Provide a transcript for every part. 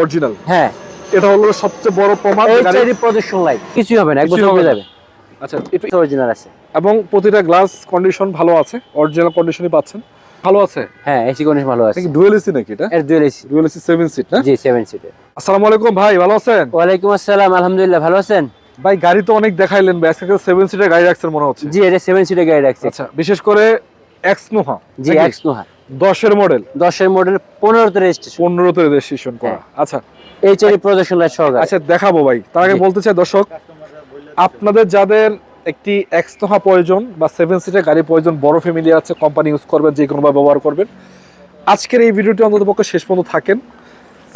Original. হ্যাঁ, এটা হলো সবচেয়ে বড় প্রমাণ গাড়ির প্রজেকশন লাইট কিছুই হবে না, এক বছর হয়ে যাবে। আচ্ছা, এটা অরিজিনাল আছে এবং প্রতিটা গ্লাস কন্ডিশন ভালো আছে, অরিজিনাল কন্ডিশনই পাচ্ছেন। ভালো আছে? হ্যাঁ, এসি কন্ডিশন ভালো আছে। নাকি ডুয়াল এসি নাকি এটা? এর ডুয়াল এসি 7 সিট না? জি 7 সিটের। আসসালামু আলাইকুম ভাই, ভালো আছেন? ওয়ালাইকুম আসসালাম, আলহামদুলিল্লাহ, ভালো আছেন? ভাই গাড়ি তো অনেক দেখাইলেন ভাই, আজকে 7 সিটের গাড়ি রাখছেন মনে হচ্ছে। জি, এটা 7 সিটের গাড়ি রাখছি। আচ্ছা, বিশেষ করে এক্স নোহা। জি, এক্স নোহা 10 এর মডেল, 10 এর মডেল, 15 তে রেজিস্ট্রেশন। 15 তে রেজিস্ট্রেশন করা। আচ্ছা, এইচআরই প্রজেকশন লাইট সহকারে। আচ্ছা দেখাবো ভাই। তার আগে বলতে চাই দর্শক, আপনাদের যাদের একটি এক্স নোহা প্রয়োজন বা 7 সিটের গাড়ি প্রয়োজন, বড় ফ্যামিলি আছে, কোম্পানি ইউজ করবেন, যে কোনোভাবে ব্যবহার করবেন, আজকের এই ভিডিওটি অন্ততপক্ষে শেষ পর্যন্ত থাকেন।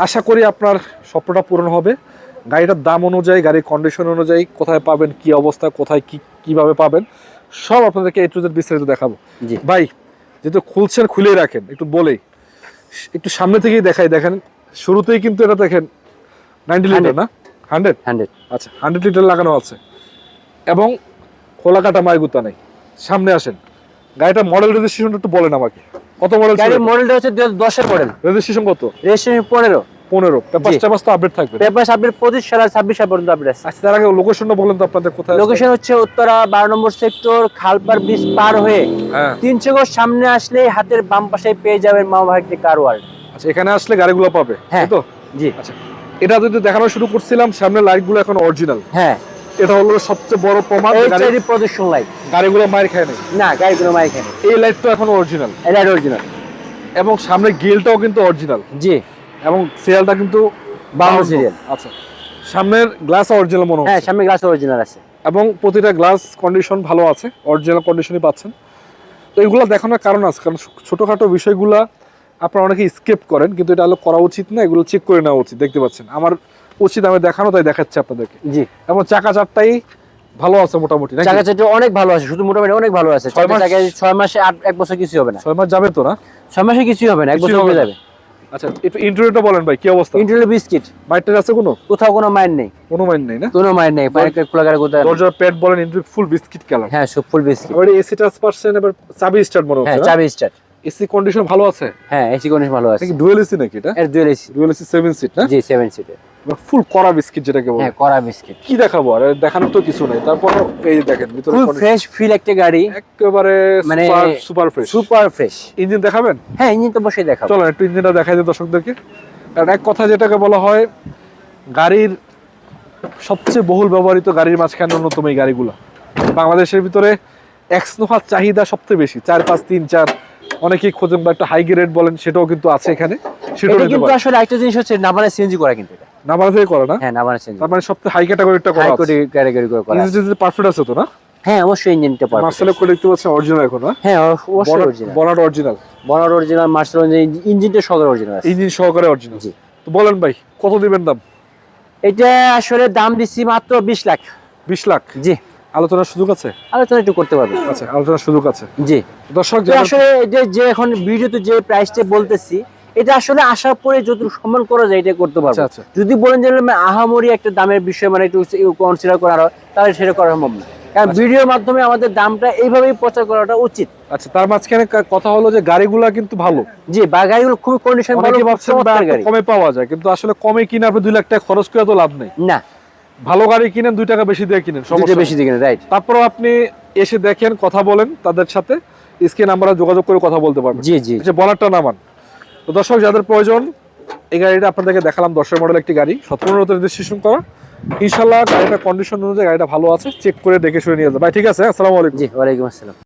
আশা করি আপনার স্বপ্নটা পূরণ হবে। গাড়িটার দাম অনুযায়ী, গাড়ির কন্ডিশন অনুযায়ী, কোথায় পাবেন, কি অবস্থা, কোথায় কিভাবে পাবেন, সব আপনাদেরকে এ টু জেড বিস্তারিত দেখাবো। জি ভাই, যেহেতু খুলছেন খুলেই রাখেন, একটু বলেই একটু সামনে থেকেই দেখাই। দেখেন শুরুতেই কিন্তু এটা দেখেন 90 লিটার না, 100। আচ্ছা, 100 লিটার লাগানো আছে এবং খোলা কাটা মাইগুতা নেই। সামনে আসেন, গাড়িটার মডেল রেজিস্ট্রেশনটা একটু বলেন আমাকে, কত মডেল? গাড়ির মডেলটা হচ্ছে 2010 এর মডেল। রেজিস্ট্রেশন কত? রেজিস্ট্রেশন 15। পেপারস তো আপডেট থাকবে। পেপারস আপডেট 25 সাল আর 26 সাল পর্যন্ত আপডেট আছে। আচ্ছা, তার আগে লোকেশনটা বলেন তো আপনাদের কোথায়? লোকেশন হচ্ছে উত্তরা 12 নম্বর সেক্টর, খালপার ব্রিজ পার হয়ে 300 গজ সামনে আসলে হাতের বাম পাশে পেয়ে যাবেন মামা ভাগ্নে কার ওয়ার্ল্ড। আচ্ছা, এখানে আসলে গাড়িগুলো পাবে, হ্যাঁ তাই তো? জি। আচ্ছা, এটা যদি দেখানো শুরু করছিলাম, সামনে লাইটগুলো এখন অরিজিনাল। হ্যাঁ, এটা হলো সবচেয়ে বড় প্রমাণ গাড়ির প্রজেকশন লাইট। গাড়িগুলো মাইর খায় নাই। না, গাড়িগুলো মাইর খায় না। এই লাইটটা এখন অরিজিনাল। এটা অরিজিনাল এবং সামনে গ্রিলটাও কিন্তু অরিজিনাল। জি, এবং সিরিয়ালটা কিন্তু 52 সিরিয়াল। আচ্ছা, সামনের গ্লাস অরিজিনাল মনে হচ্ছে। হ্যাঁ, সামনে গ্লাস অরিজিনাল আছে এবং প্রতিটা গ্লাস কন্ডিশন ভালো আছে, অরিজিনাল কন্ডিশনই পাচ্ছেন। তো এগুলো দেখানোর কারণ আছে, কারণ ছোটোখাটো বিষয়গুলা আপনারা অনেকে স্কেপ করেন, কিন্তু এটা হলো করা উচিত না, এগুলো চেক করে নেওয়া উচিত। দেখতে পাচ্ছেন আমার উচিত আমি দেখানো, তাই দেখাচ্ছি আপনাদেরকে। জি, এবং চাকা চারটাই ভালো আছে মোটামুটি। চাকা চারটা অনেক ভালো আছে, শুধু মোটামুটি অনেক ভালো আছে। 6 মাসে 1 বছর কিছু হবে না। 6 মাস যাবে তো না? 6 মাসে কিছু হবে না, 1 বছর হয়ে যাবে। আচ্ছা, একটু ইন্টেরিয়রটা বলেন ভাই, কি অবস্থা? Interior biscuit. মাইটার আছে কোথাও কোনো মাইন নেই। কোনো মাইন নেই না? কোনো মাইন নেই। পায়ের খোলা গাড়ি কোথায়? দরজার প্যাড বলেন, ইন্টেরিয়র ফুল বিস্কিট কালার। হ্যাঁ, সব ফুল বিস্কিট। আর এসি টাচ পাচ্ছেন, এবার চাবি স্টার্ট মনে হচ্ছে। হ্যাঁ, চাবি স্টার্ট। এসি কন্ডিশন ভালো আছে? হ্যাঁ, এসি কন্ডিশন ভালো আছে। নাকি ডুয়াল এসি নাকি এটা? এর ডুয়াল এসি 7 সিট না? জি 7 সিটের। ফুল কড়া বিস্কিট যেটাকে বলে। হ্যাঁ, কড়া বিস্কিট। কি দেখাবো আর, দেখানোর তো কিছু নাই। তারপর এই যে দেখেন ভিতরে ফুল ফ্রেশ ফিল একটা গাড়ি, একেবারে মানে super fresh. Super fresh. Engine দেখাবেন? হ্যাঁ, ইঞ্জিন তো বসেই দেখাবো। চলো একটু ইঞ্জিনটা দেখাই দিই দর্শকদেরকে। কারণ এক কথা যেটাকে বলা হয় গাড়ির সবচেয়ে বহুল ব্যবহৃত গাড়ির মাঝখানে অন্যতম এই গাড়িগুলো। বাংলাদেশের ভিতরে এক্স নোহার চাহিদা সবচেয়ে বেশি, 4 5 3 4 অনেকেই খোঁজেন, বা একটা হাই গ্রেড বলেন, সেটাও কিন্তু আছে এখানে। এটা কিন্তু আসলে একটা জিনিস হচ্ছে নামানে সিএনজি করা, কিন্তু এটা নামানা থেকে করে না? হ্যাঁ, নামানে সিএনজি। তার মানে সবচেয়ে হাই ক্যাটাগরিটা করা আছে। হাই ক্যাটাগরি করে করা। ইঞ্জিন পারফেক্ট আছে তো না? হ্যাঁ, অবশ্যই ইঞ্জিনটা পারফেক্ট। মার্সেল করে দেখতে পাচ্ছেন অরিজিনাল এখন না? হ্যাঁ, অবশ্যই original. বনাট original. বনার original, Marcel original, ইঞ্জিনটা সহকারে অরিজিনাল আছে। ইঞ্জিন সহকারে অরিজিনাল। জি। তো বলেন ভাই, কত দিবেন দাম? এটা আসলে দাম দিচ্ছি মাত্র 20 লাখ। 20 লাখ? জি। আলোচনার সুযোগ আছে? আলোচনা একটু করতে পারবেন। আচ্ছা, আলোচনার সুযোগ আছে। জি। দর্শক আসলে যে এখন ভিডিওতে যে প্রাইসটা বলতেছি, এটা আসলে আসার পরে যতটুকু সম্মান করা যায় এটা করতে পারবো। আচ্ছা। যদি বলেন যে আহামরি একটা দামের বিষয়, মানে একটু কনসিডার করা হয়, তাহলে সেটা করা সম্ভব না। কারণ ভিডিওর মাধ্যমে আমাদের দামটা এইভাবেই প্রচার করাটা উচিত। আচ্ছা, তার মাঝখানে কথা হলো যে গাড়িগুলা কিন্তু ভালো। জি, বা গাড়িগুলো খুব কন্ডিশন ভালো, গাড়ি কমে পাওয়া যায়, কিন্তু আসলে কমে কিনে আপনি 2 লাখ টাকা খরচ করে তো লাভ নেই না। ভালো গাড়ি কিনেন, 2 টাকা বেশি দিয়ে কিনেন, সমস্যা বেশি দিয়ে কিনেন, রাইট। তারপরও আপনি এসে দেখেন, কথা বলেন তাদের সাথে, স্ক্রিন নাম্বারে যোগাযোগ করে কথা বলতে পারবেন। জি জি। আচ্ছা, বলারটা নামান। তো দর্শক যাদের প্রয়োজন, এই গাড়িটা আপনাদেরকে দেখালাম, 10 এর মডেল একটি গাড়ি, 17 রেজিস্ট্রেশন করা। ইনশাআল্লাহ গাড়িটা কন্ডিশন অনুযায়ী গাড়িটা ভালো আছে, চেক করে দেখে শুনে নিয়ে যাবে ভাই। ঠিক আছে, আসসালামু আলাইকুম। জি, ওয়ালাইকুম আসসালাম।